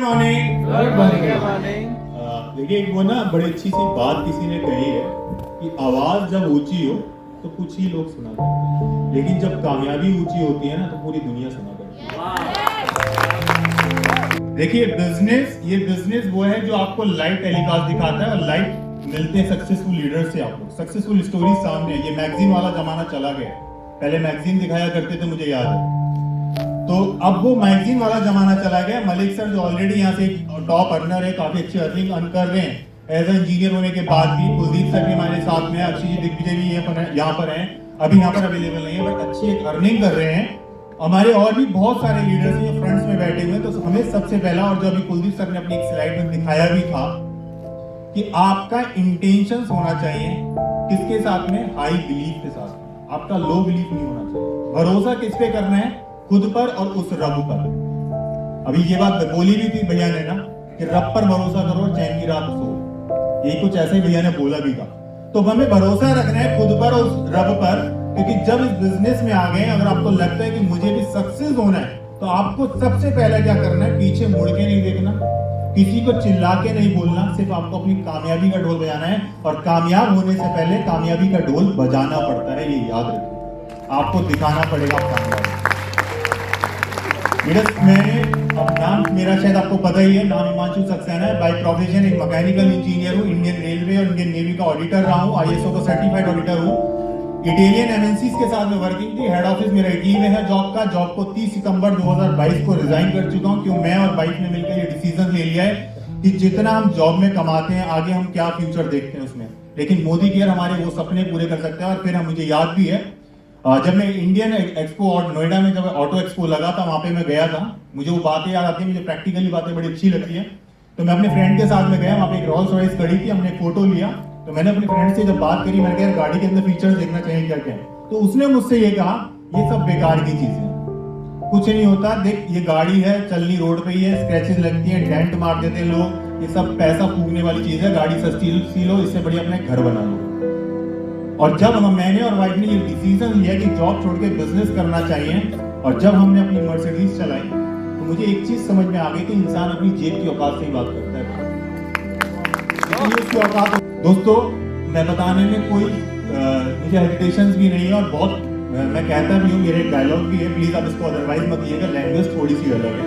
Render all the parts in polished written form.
Morning. Good morning. देखिए एक वो ना बड़ी अच्छी सी बात किसी ने कही है कि आवाज जब ऊंची हो तो कुछ ही लोग सुना करते हैं, लेकिन जब कामयाबी ऊंची होती है ना तो पूरी दुनिया सुना करती है। देखिए ये बिजनेस वो है जो आपको लाइव टेलीकास्ट दिखाता है और लाइव मिलते हैं सक्सेसफुल लीडर से। आपको सक्सेसफुल स्टोरी सामने है। ये मैगजीन वाला जमाना चला गया। पहले मैगजीन दिखाया करते थे, मुझे याद है। तो अब वो मैगजीन वाला जमाना चला गया। मलिक सर जो ऑलरेडी यहाँ से टॉप अर्नर है, काफी अच्छी अर्निंग अर्न कर रहे हैं एज ए इंजीनियर होने के बाद भी। कुलदीप सर भी हमारे साथ में, अक्षय जी दिग्विजय भी यहाँ पर हैं, अभी यहाँ पर अवेलेबल नहीं है बट अच्छी एक अर्निंग कर रहे हैं। हमारे और भी बहुत सारे लीडर्स हैं जो फ्रंट्स में बैठे हुए हैं। तो हमें सबसे पहला, और जो अभी कुलदीप सर ने अपनी एक स्लाइड में दिखाया भी था, कि आपका इंटेंशन होना चाहिए किसके साथ में, हाई बिलीफ के साथ। आपका लो बिलीफ नहीं होना चाहिए। भरोसा किस पे करना है, खुद पर और उस रब पर। अभी ये बात बोली भी थी भैया ने ना कि रब पर भरोसा करो चैन की रात सो। यही कुछ ऐसे ही भैया ने बोला भी था। तो हमें भरोसा रखना है खुद पर और उस रब पर, क्योंकि जब इस बिजनेस में आ गए, अगर आपको लगता है कि मुझे भी सक्सेस होना है, तो आपको सबसे पहले क्या करना है, पीछे मुड़ के नहीं देखना, किसी को चिल्ला के नहीं बोलना, सिर्फ आपको अपनी कामयाबी का ढोल बजाना है। और कामयाब होने से पहले कामयाबी का ढोल बजाना पड़ता है, ये याद रखिए। आपको दिखाना पड़ेगा आप कामयाब। नाम मेरा शायद आपको पता ही है, नाम हिमांशु सक्सेना है। बाय प्रोफेशन एक मैकेनिकल इंजीनियर हूँ। इंडियन रेलवे और इंडियन नेवी का ऑडिटर रहा हूँ, ISO का सर्टिफाइड ऑडिटर हूँ। इटालियन MNCs के साथ में वर्किंग थी। हेड ऑफिस मेरा इटली में है जॉब का। जॉब को 30 सितंबर 2022 को रिजाइन कर चुका हूँ, क्यों मैं और वाइफ ने मिलकर ये डिसीजन ले लिया है कि जितना हम जॉब में कमाते हैं, आगे हम क्या फ्यूचर देखते हैं उसमें, लेकिन मोदी केयर हमारे वो सपने पूरे कर सकते हैं। और फिर मुझे याद भी है, जब मैं इंडियन एक्सपो और नोएडा में जब ऑटो एक्सपो लगा था, वहां पे मैं गया था। मुझे वो बातें याद आती है, मुझे प्रैक्टिकली बातें बड़ी अच्छी लगती है। तो मैं अपने फ्रेंड के साथ में गया, वहां पे एक रोल्स रॉयस खड़ी थी, हमने फोटो लिया। तो मैंने अपने फ्रेंड से जब बात करी, मैंने कहा गाड़ी के अंदर फीचर्स देखना चाहिए क्या क्या है। तो उसने मुझसे ये कहा, ये सब बेकार की चीजें, कुछ नहीं होता, देख ये गाड़ी है, चलनी रोड पे ही है, स्क्रैचेस लगती है, डेंट मार देते हैं लोग, ये सब पैसा फूकने वाली चीज है। गाड़ी सस्ती सी लो, इससे बढ़िया अपने घर बना लो। और जब मैंने और वाइफ ने ये डिसीजन लिया कि जॉब छोड़ के बिजनेस करना चाहिए, और जब हमने अपनी मर्सिडीज चलाई, तो मुझे एक चीज समझ में आ गई कि इंसान अपनी जेब की औकात से ही बात करता है। उसकी औकात, दोस्तों मैं बताने में कोई मुझे हेजिटेशन भी नहीं है, और बहुत मैं कहता भी हूँ, मेरे डायलॉग भी है, प्लीज आप इसको अदरवाइज मत लीजिएगा, लैंग्वेज थोड़ी सी अलग है।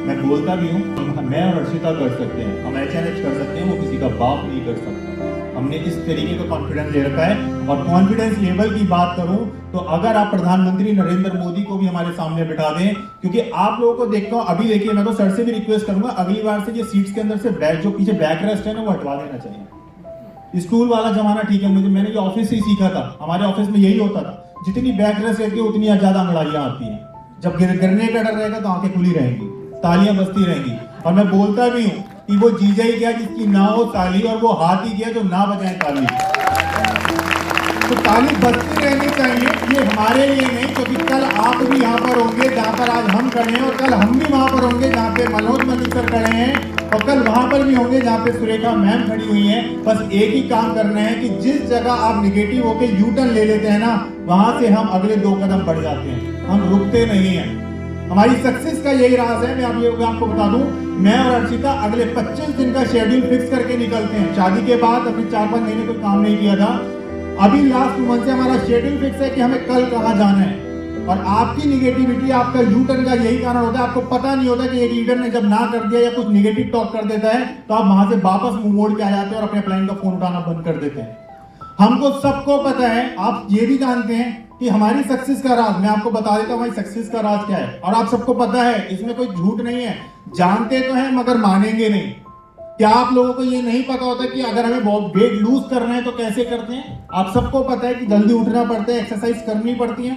मैं बोलता भी हूँ, मैं और अर्शिता कर सकते हैं, हम HNH कर सकते हैं, वो किसी का बाप नहीं कर सकता। हमने इस तरीके का कॉन्फिडेंस ले रखा है। और कॉन्फिडेंस लेवल की बात करूं तो अगर आप प्रधानमंत्री नरेंद्र मोदी को भी हमारे सामने बिठा दें, क्योंकि आप लोगों को देखता हूं, अभी देखिए मैं तो सर से भी रिक्वेस्ट करूंगा, अगली बार से ये सीट्स के अंदर से बैक, जो पीछे बैक रेस्ट है ना, वो हटवा देना चाहिए। स्टूल वाला जमाना ठीक है, मैंने ये ऑफिस से ही सीखा था, हमारे ऑफिस में यही होता था, जितनी बैक रेस्ट रहती है उतनी ज्यादा अंगड़ाइयां आती हैं। जब गिरने का डर रहेगा तो आंखें खुली रहेंगी, तालियां बजती रहेंगी। और मैं बोलता भी हूँ कि वो जीजा ही क्या जिसकी ना हो ताली, और वो हाथ ही क्या जो ना बजाए ताली। तो ताली बजती रहनी चाहिए, ये हमारे लिए नहीं, क्योंकि कल आप भी यहाँ पर होंगे जहाँ पर आज हम खड़े हैं, और कल हम भी वहां पर होंगे जहाँ पे मनोज मलिक सर खड़े हैं, और कल वहां पर भी होंगे जहाँ पे सुरेखा मैम खड़ी हुई हैं। बस एक ही काम करना है कि जिस जगह आप निगेटिव होके यू टर्न ले लेते हैं ना, वहां से हम अगले 2 कदम बढ़ जाते हैं, हम रुकते नहीं हैं। हमारी सक्सेस का यही राज है। मैं आपको बता दूं, मैं और अर्शिता अगले 25 दिन का शेड्यूल फिक्स करके निकलते हैं। शादी के बाद अपने 4-5 महीने कोई काम नहीं किया था, अभी लास्ट 2 मंथ से हमारा शेड्यूल फिक्स है कि हमें कल कहाँ जाना है। और आपकी निगेटिविटी, आपका यू टर्न का यही कारण होता है। आपको पता नहीं होता कि एक लीडर ने जब ना कर दिया या कुछ निगेटिव टॉक कर देता है, तो आप वहां से वापस मुंह मोड़ के आ जाते हैं और अपने क्लाइंट का फोन उठाना बंद कर देते हैं। हमको सबको पता है, आप ये भी जानते हैं कि हमारी सक्सेस का राज, मैं आपको बता देता हूं हमारी सक्सेस का राज क्या है, और आप सबको पता है, इसमें कोई झूठ नहीं है। जानते तो हैं मगर मानेंगे नहीं। क्या आप लोगों को ये नहीं पता होता कि अगर हमें वेट लूज करना है तो कैसे करते हैं? आप सबको पता है कि जल्दी उठना पड़ता है, एक्सरसाइज करनी पड़ती है।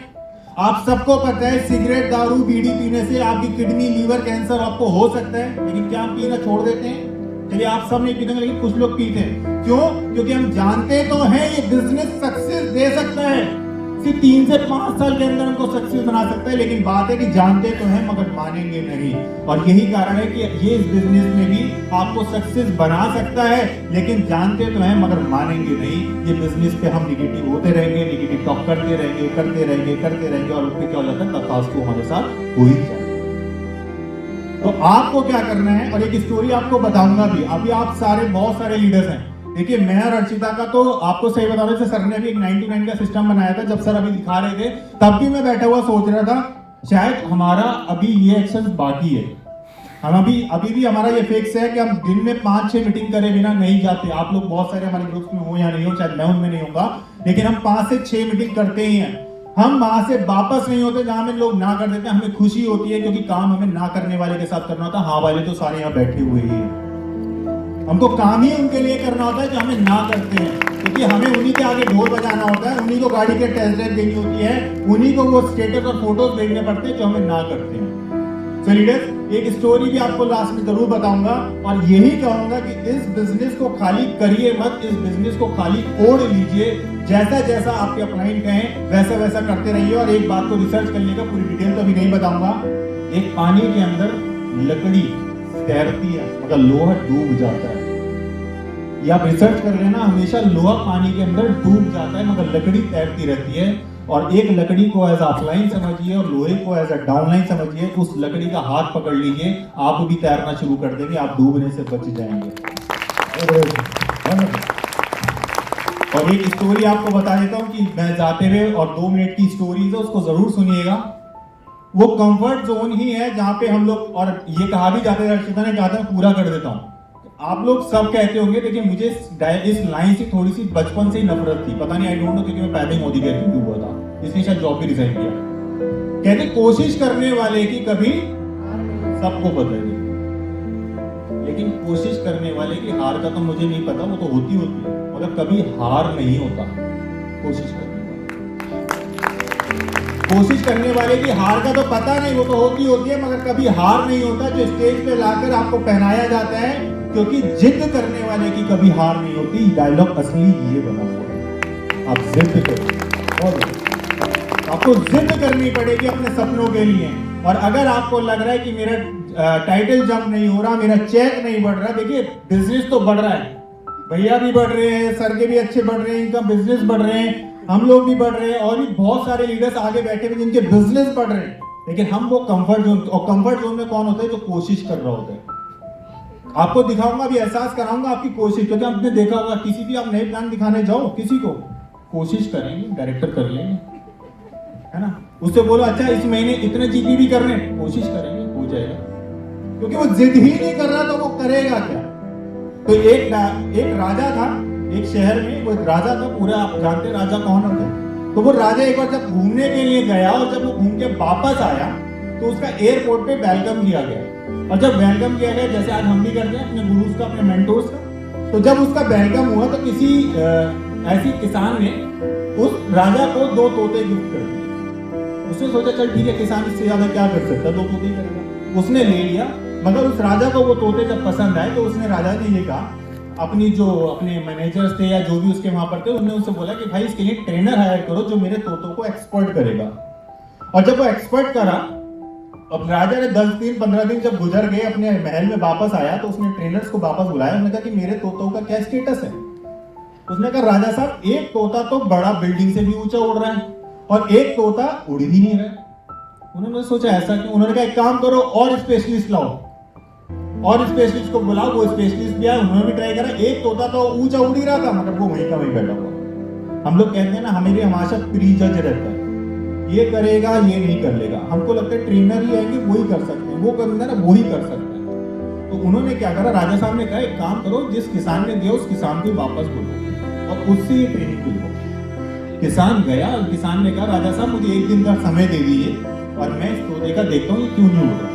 आप सबको पता है सिगरेट, दारू, बीड़ी पीने से आपकी किडनी, लीवर कैंसर आपको हो सकता है, लेकिन क्या हम पीना छोड़ देते हैं? चलिए आप सब नहीं पीते, लेकिन कुछ लोग पीते हैं। क्यों? क्योंकि हम जानते तो हैं ये बिजनेस सक्सेस दे सकता है, सिर्फ 3 से 5 साल के अंदर हमको सक्सेस बना सकता है, लेकिन बात है कि जानते तो हैं मगर मानेंगे नहीं। और यही कारण है कि ये इस बिजनेस में भी आपको सक्सेस बना सकता है, लेकिन जानते तो हैं मगर मानेंगे नहीं। ये बिजनेस पे हम निगेटिव होते रहेंगे, निगेटिव टॉक करते रहेंगे, और उसके क्या हो जाता है, तथास्तु हमारे साथ हो ही जाए। तो आपको क्या करना है, और एक स्टोरी आपको बताऊंगा भी। अभी आप सारे बहुत सारे लीडर्स हैं, देखिए मैं और अर्चिता का तो आपको सही बता रहा हूं, सर ने भी एक 99 का सिस्टम बनाया था। जब सर अभी दिखा रहे थे तब भी मैं बैठा हुआ सोच रहा था शायद हमारा अभी ये एक्शन बाकी है। हम अभी भी हमारा ये फिक्स है कि हम दिन में 5-6 मीटिंग करे बिना नहीं जाते। आप लोग बहुत सारे हमारे ग्रुप्स में हो या नहीं हो, शायद मैं उनमें नहीं होगा, लेकिन हम 5 से 6 मीटिंग करते ही हैं। हम वहां से वापस नहीं होते जहां में लोग ना कर देते हैं। हमें खुशी होती है क्योंकि काम हमें ना करने वाले के साथ करना होता है। हाँ वाले तो सारे यहाँ बैठे हुए ही हैं, हमको काम ही उनके लिए करना होता है जो हमें ना करते हैं, क्योंकि हमें उन्हीं के आगे ढोल बजाना होता है, उन्हीं को गाड़ी के टेस्ट ड्राइव देनी होती है, उन्हीं को वो स्टेटस और फोटोज देखने पड़ते हैं जो हमें ना करते हैं। सो लीडर्स, एक स्टोरी भी आपको लास्ट में जरूर बताऊंगा, और यही कहूंगा कि इस बिजनेस को खाली करिए मत, इस बिजनेस को खाली ओढ़ लीजिए। जैसा जैसा आपके अपलाइन कहें वैसा वैसा करते रहिए। और एक बात को रिसर्च करने का, पूरी डिटेल तो अभी नहीं बताऊंगा, एक पानी के अंदर लकड़ी तैरती है मगर लोहा डूब जाता है। ये आप रिसर्च कर लेना, हमेशा लोहा पानी के अंदर डूब जाता है मगर लकड़ी तैरती रहती है। और एक लकड़ी को एज अपलाइन समझिए और लोहे को एज अ डाउनलाइन समझिए। उस लकड़ी का हाथ पकड़ लीजिए, आप भी तैरना शुरू कर देंगे, आप डूबने से बच जाएंगे। और एक स्टोरी आपको बता देता हूं कि मैं जाते हुए, और 2 मिनट की स्टोरी है, उसको जरूर सुनिएगा। वो कंफर्ट जोन ही है जहां पे हम लोग, और ये कहा भी जाता है, अर्चिता ने कहा था, पूरा कर देता हूं। आप लोग सब कहते होंगे, देखिए मुझे इस लाइन से थोड़ी सी बचपन से ही नफरत थी, पता नहीं, आई डोंट नो, क्योंकि मैं पहले मोदी के थ्रू हुआ था, इसलिए शायद जॉब भी रिजाइन किया। कहते कोशिश करने वाले की कभी सबको पता नहीं, लेकिन कोशिश करने वाले की हार का तो मुझे नहीं पता, वो तो होती है, मगर कभी हार नहीं होता कोशिश करने वाले की हार का तो पता नहीं, वो तो होती है, मगर कभी हार नहीं होता। जो स्टेज पे लाकर आपको पहनाया जाता है, क्योंकि जिद करने वाले की कभी हार नहीं होती। डायलॉग असली ये बना हुआ है, आप जिद करो, और आपको जिद करनी पड़ेगी अपने सपनों के लिए। और अगर आपको लग रहा है कि मेरा टाइटल जंप नहीं हो रहा, मेरा चेक नहीं बढ़ रहा, देखिए बिजनेस तो बढ़ रहा है, भैया भी बढ़ रहे हैं, सर के भी अच्छे बढ़ रहे हैं, इनका बिजनेस बढ़ रहे हैं, हम लोग भी बढ़ रहे हैं, और भी बहुत सारे लीडर्स आगे बैठे हुए जिनके बिजनेस बढ़ रहे हैं। लेकिन हम वो कंफर्ट जोन, और कंफर्ट जोन में कौन होता है? जो कोशिश कर रहा होता है। आपको दिखाऊंगा भी, एहसास कराऊंगा आपकी कोशिश, क्योंकि आपने देखा होगा किसी भी आप नए प्लान दिखाने जाओ, किसी को कोशिश करेंगे, डायरेक्टर कर लेंगे, है ना, उससे बोलो अच्छा इस महीने इतने जीपी भी कर रहे हैं, कोशिश करेंगे, हो जाएगा, क्योंकि वो जिद ही नहीं कर रहा तो वो करेगा क्या? तो एक राजा था एक शहर में, वो एक राजा था, पूरा आप जानते हैं राजा कौन होते हैं। तो वो राजा एक बार जब घूमने के लिए गया, और जब वो घूम के वापस आया तो उसका एयरपोर्ट पे वेलकम किया गया। और जब वेलकम किया गया, जैसे आज हम भी करते हैं अपने गुरुज का, अपने मेंटोर्स का, तो जब उसका वेलकम हुआ तो किसी ऐसी किसान ने उस राजा को 2 तोते गिफ्ट कर दिए। उसने सोचा चल ठीक है, किसान इससे ज्यादा क्या कर सकता, 2 तोते ही करेगा। उसने ले लिया, मगर उस राजा को वो तोते जब पसंद आए तो उसने, राजा ने ये कहा, अपने मैनेजर्स थे या जो भी उसके वहां पर थे, उन्होंने उससे बोला कि भाई इसके लिए ट्रेनर हायर करो जो मेरे तोतों को एक्सपर्ट करेगा। और जब वो एक्सपर्ट करा, अब राजा ने 10 दिन 15 दिन जब गुजर गए, अपने महल में वापस आया तो उसने ट्रेनर्स को वापस बुलाया। उसने कहा कि मेरे तोतों का क्या स्टेटस है? उसने कहा राजा साहब, एक तोता तो बड़ा बिल्डिंग से भी ऊंचा उड़ रहा है और एक तोता उड़ ही नहीं रहा है। उन्होंने सोचा ऐसा क्यों? उन्होंने कहा एक काम करो, और स्पेशलिस्ट लाओ, और स्पेशलिस्ट को बुलाओ। वो स्पेशलिस्ट भी आया, उन्होंने भी ट्राई करा। एक तोता तो ऊंचा उड़ ही रहा था, मगर वो वहीं का वहीं बैठा हुआ। हम लोग कहते हैं ना, हमें भी हमेशा प्री जज रहता है, ये करेगा ये नहीं कर लेगा। हमको लगता है ट्रेनर ही आएंगे वो ही कर सकते हैं, वो करेंगे ना वो ही कर सकते हैं। तो उन्होंने क्या करा, राजा साहब ने कहा एक काम करो, जिस किसान ने दिया उस किसान को वापस बोलो और उससे ये ट्रेनिंग दिलवाओ। किसान गया और किसान ने कहा राजा साहब मुझे 1 दिन का समय दे दीजिए और मैं इस तोते का देखता हूँ ये क्यों नहीं उड़ रहा।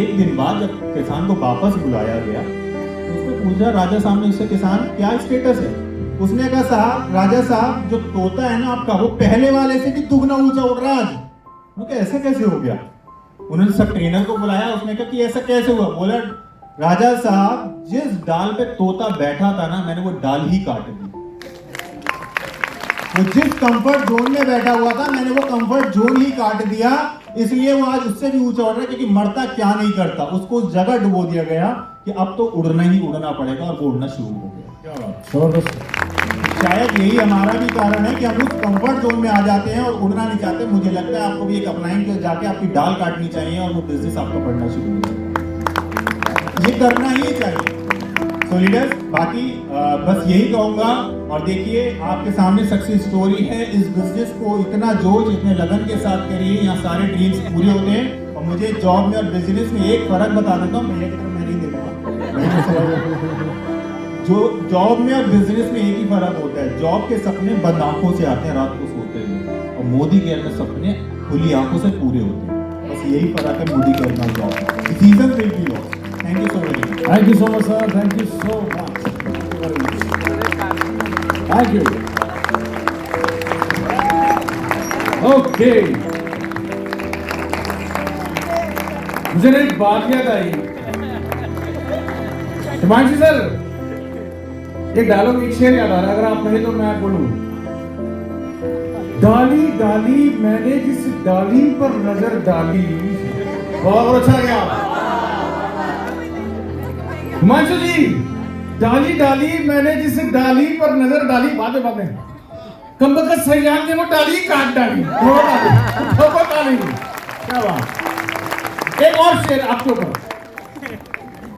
1 दिन बाद जब किसान को वापस बुलाया गया तो उसको पूछा राजा साहब ने उससे, किसान क्या स्टेटस है? उसने कहा साहब, राजा साहब जो तोता है ना आपका, वो पहले वाले से भी दुगना ऊंचा उड़ रहा है आज। उन्होंने ऐसा कैसे हो गया? उन्होंने सब ट्रेनर को बुलाया, उसने कहा कि ऐसा कैसे हुआ? बोला राजा साहब जिस डाल पे तोता बैठा था ना, मैंने वो डाल ही काट दी। वो जिस कंफर्ट जोन में बैठा हुआ था, मैंने वो कंफर्ट जोन ही काट दिया, इसलिए वो आज उससे भी ऊंचा उड़ रहा है, क्योंकि मरता क्या नहीं करता, उसको उस जगह डुबो दिया गया कि अब तो उड़ना ही उड़ना पड़ेगा, और वो उड़ना शुरू हो गया। क्या बात, जबरदस्त। शायद यही हमारा भी कारण है कि हम उस कंफर्ट जोन में आ जाते हैं और उड़ना नहीं चाहते। मुझे लगता है आपको भी एक अपलाइन के जाके आपकी डाल काटनी चाहिए और वो बिजनेस आपका बढ़ना शुरू हो जाएगा। करना ही चाहिए। सो लीडर्स, बाकी बस यही कहूंगा। और देखिए आपके सामने सक्सेस स्टोरी है। इस बिजनेस को इतना जोश, इतने लगन के साथ करिए, यहाँ सारे ड्रीम्स पूरे होते हैं। और मुझे जॉब में और बिजनेस में एक फर्क बता देता हूँ, मेरे की तरफ मैं नहीं देखूंगा। जो जॉब में और बिजनेस में एक ही फर्क होता है, जॉब के सपने बंद आंखों से आते हैं रात को सोते हुए, और मोदी केयर में सपने खुली आंखों से पूरे होते हैं। बस यही फर्क है मोदी केयर में job. Season will be lost. Thank you so much. Thank you so much, sir. Thank you so much. Thank you. Okay. मुझे ना एक बात याद आई। हिमांशु सर, एक डायलॉग, एक शेर याद आ रहा है, अगर आप कहें तो मैं बोलूं। डाली डाली मैंने जिस डाली पर नजर डाली। बहुत अच्छा गया हिमांशु जी। डाली डाली मैंने जिस डाली पर नजर डाली, बातें कम बखत सयान ने वो डाली काट डाली। क्या बात। एक और शेर आपके ऊपर।